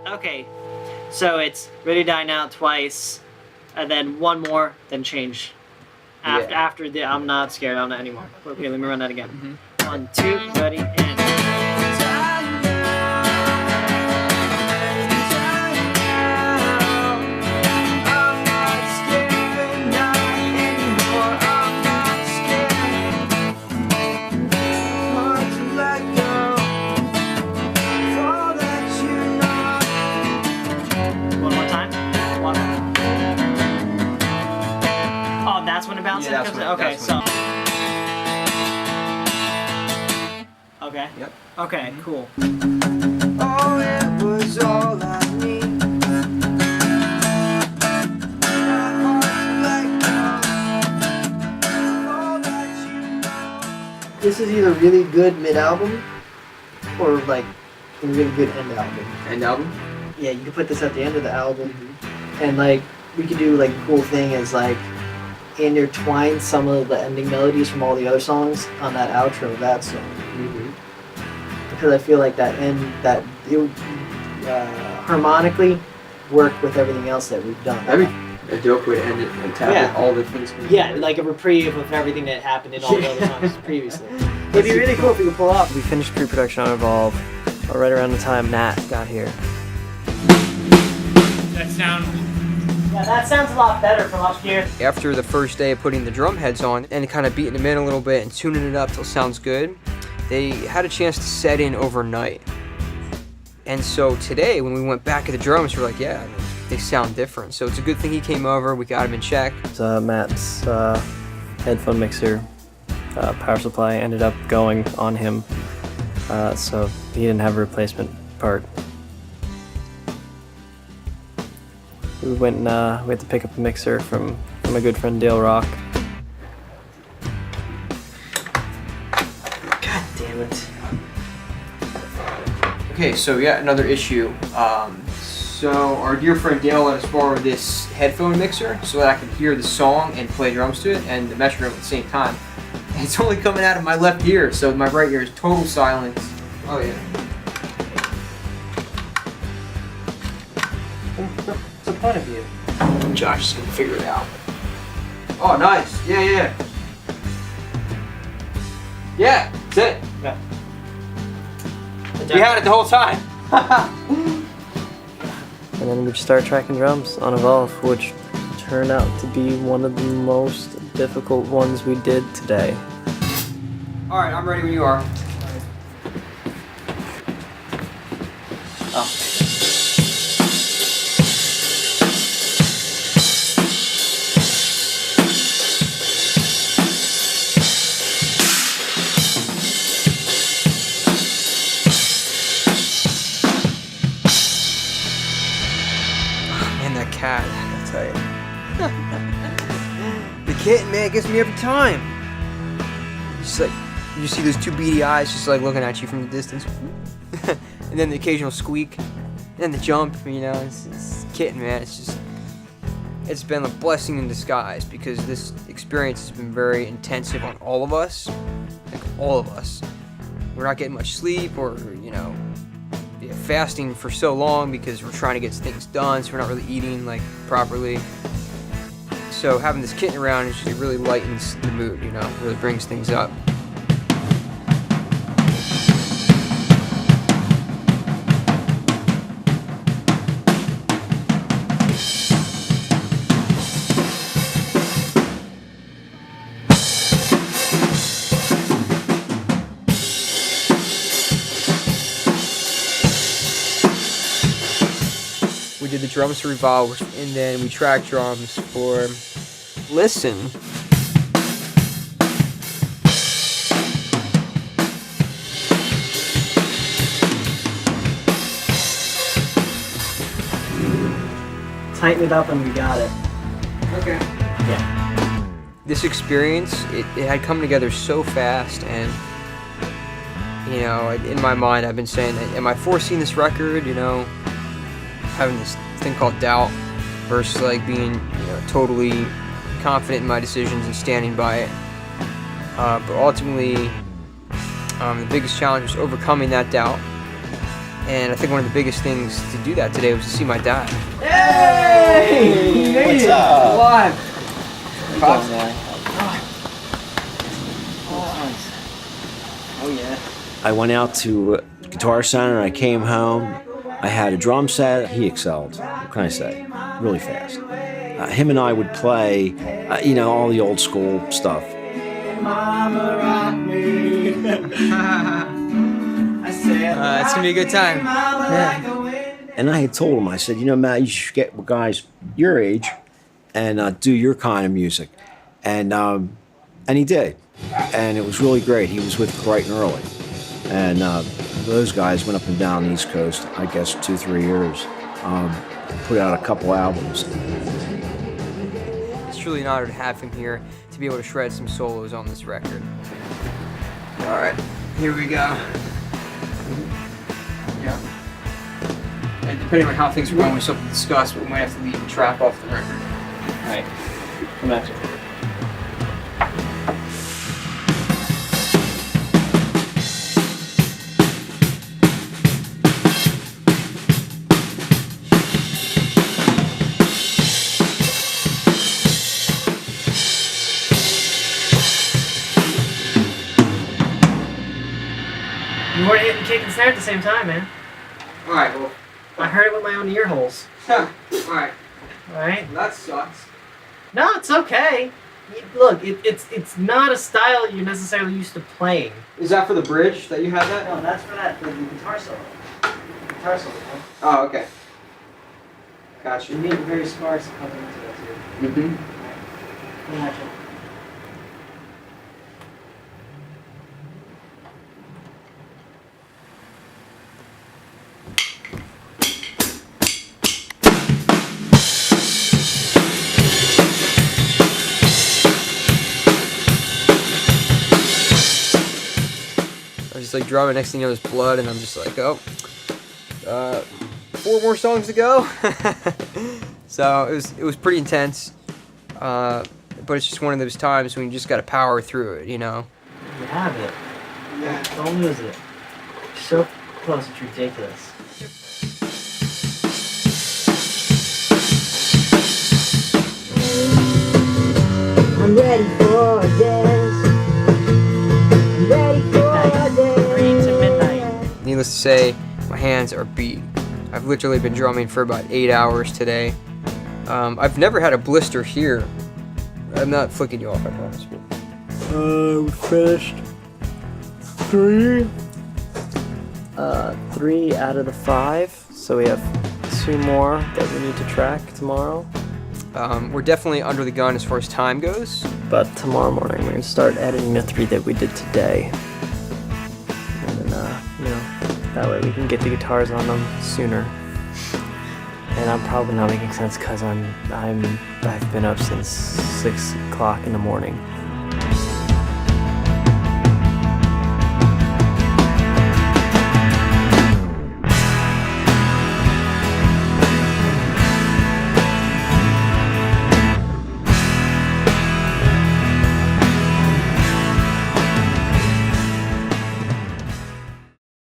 Okay, so it's Ready to Die Now twice, and then one more, then change. After the I'm not scared, I'm not anymore. Okay, let me run that again. 1, 2, ready, and. That's when it bounces? Yeah, that's okay, so. Okay. Yep. Okay, cool. Oh, it was all I need. This is either really good mid-album or like a really good end album. End album? Yeah, you could put this at the end of the album, and like we could do like a cool thing is like intertwine some of the ending melodies from all the other songs on that outro of that song. Because I feel like that it would harmonically work with everything else that we've done. That'd be a dope way to end it and tap all the things. Yeah, like a reprieve of everything that happened in all the other songs previously. It'd be really cool if we could pull off. We finished pre-production on Evolve right around the time Nat got here. That sounds a lot better from up here. After the first day of putting the drum heads on and kind of beating them in a little bit and tuning it up till it sounds good, they had a chance to set in overnight. And so today, when we went back at the drums, we're like, yeah, they sound different. So it's a good thing he came over, we got him in check. Matt's headphone mixer power supply ended up going on him, so he didn't have a replacement part. We went and we had to pick up a mixer from a good friend, Dale Rock. God damn it. Okay, so yeah, another issue. So our dear friend Dale let us borrow this headphone mixer so that I can hear the song and play drums to it and the metronome at the same time. And it's only coming out of my left ear, so my right ear is total silence. Oh yeah. What's the point of you? Josh is gonna figure it out. Oh, nice. Yeah. Yeah, that's it. Yeah. We had it the whole time. And then we'd start tracking drums on Evolve, which turned out to be one of the most difficult ones we did today. All right, I'm ready when you are. Oh. Cat, I tell you. The kitten, man, gets me every time. Just like, you just see those two beady eyes just like looking at you from the distance. And then the occasional squeak. And then the jump, you know, it's kitten, man. It's been a blessing in disguise because this experience has been very intensive on all of us. Like, all of us. We're not getting much sleep or, you know, fasting for so long because we're trying to get things done, so we're not really eating like properly. So having this kitten around is just, it really lightens the mood, you know, really brings things up. We did the drums for Revolve, and then we tracked drums for Listen. Tighten it up and we got it. Okay. Yeah. This experience, it had come together so fast, and you know, in my mind I've been saying, am I forcing this record, you know, having this thing called doubt versus like being, you know, totally confident in my decisions and standing by it. But ultimately, the biggest challenge was overcoming that doubt And I think one of the biggest things to do that today was to see my dad. Hey! You made What's it! up? Alive! Pops. Oh yeah. I went out to Guitar Center and I came home. I had a drum set. He excelled. What can I say? Really fast. Him and I would play, all the old school stuff. It's gonna be a good time. Yeah. And I had told him, I said, Matt, you should get with guys your age and do your kind of music. And he did. And it was really great. He was with Bright and Early. And those guys went up and down the East Coast, I guess, 2-3 years. Put out a couple albums. It's truly an honor to have him here to be able to shred some solos on this record. All right, here we go. Yeah. And depending on how things are going, we still have to discuss, but we might have to leave the track off the record. All right. Come back to it. You weren't hitting kick and snare at the same time, man. All right, well, I heard it with my own ear holes. all right, All right. that sucks. No, it's okay. Look, it's not a style you're necessarily used to playing. Is that for the bridge that you had that? No, that's for the guitar solo. Guitar solo. Man. Oh, okay. Gotcha. You need a very sparse accompaniment to that too. Mm-hmm. Imagine. I was just like drumming, next thing you know, there's blood, and I'm just like, 4 more songs to go. So it was pretty intense, but it's just one of those times when you just gotta power through it, You have it. Yeah. Don't lose it. You're so close, it's ridiculous. I'm ready for a dance. I'm ready for a dance. 3 to midnight. Needless to say, my hands are beat. I've literally been drumming for about 8 hours today. I've never had a blister here. I'm not flicking you off, I promise. We finished 3 out of the 5, so we have 2 more that we need to track tomorrow. We're definitely under the gun as far as time goes. But tomorrow morning we're gonna start editing the 3 that we did today, and then that way we can get the guitars on them sooner. And I'm probably not making sense because I've been up since 6 o'clock in the morning.